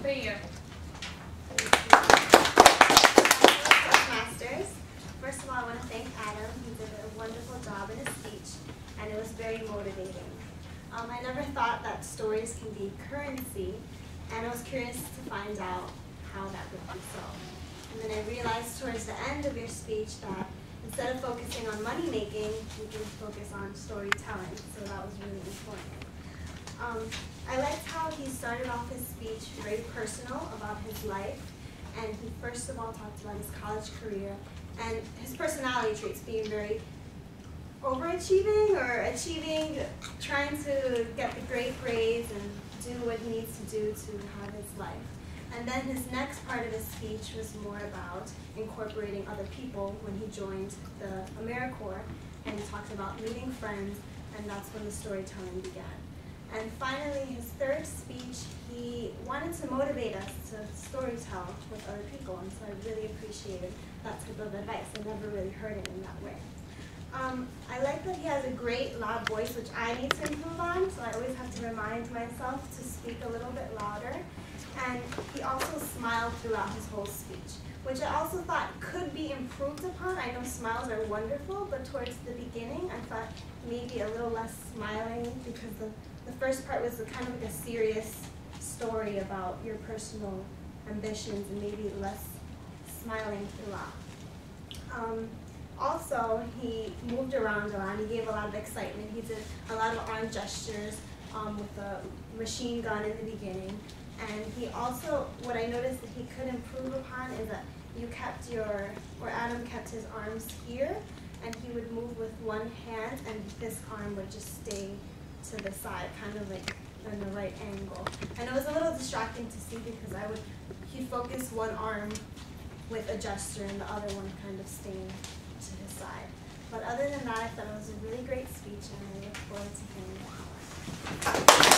Thank you. Masters. First of all, I want to thank Adam. He did a wonderful job in his speech, and it was very motivating. I never thought that stories can be currency, and I was curious to find out how that would be so. And then I realized towards the end of your speech that instead of focusing on money making, we can focus on storytelling, so that was really important. I liked how he started off his speech very personal about his life, and he first of all talked about his college career and his personality traits being very overachieving or achieving, trying to get the great grades and do what he needs to do to have his life. And then his next part of his speech was more about incorporating other people when he joined the AmeriCorps, and he talked about meeting friends, and that's when the storytelling began. And finally, his third speech, he wanted to motivate us to storytell with other people, and so I really appreciated that type of advice. I never really heard it in that way. I like that he has a great loud voice, which I need to improve on, so I always have to remind myself to speak a little bit louder. And he also smiled throughout his whole speech, which I also thought could be improved upon. I know smiles are wonderful, but towards the beginning, I thought maybe a little less smiling, because the first part was kind of like a serious story about your personal ambitions, and maybe less smiling throughout. Also, he moved around a lot, and he gave a lot of excitement. He did a lot of arm gestures with a machine gun in the beginning. And he also, what I noticed that he could improve upon is that you kept Adam kept his arms here, and he would move with one hand, and this arm would just stay to the side, kind of like in the right angle. And it was a little distracting to see, because he'd focus one arm with a gesture and the other one kind of staying to his side. But other than that, I thought it was a really great speech, and I look forward to hearing more.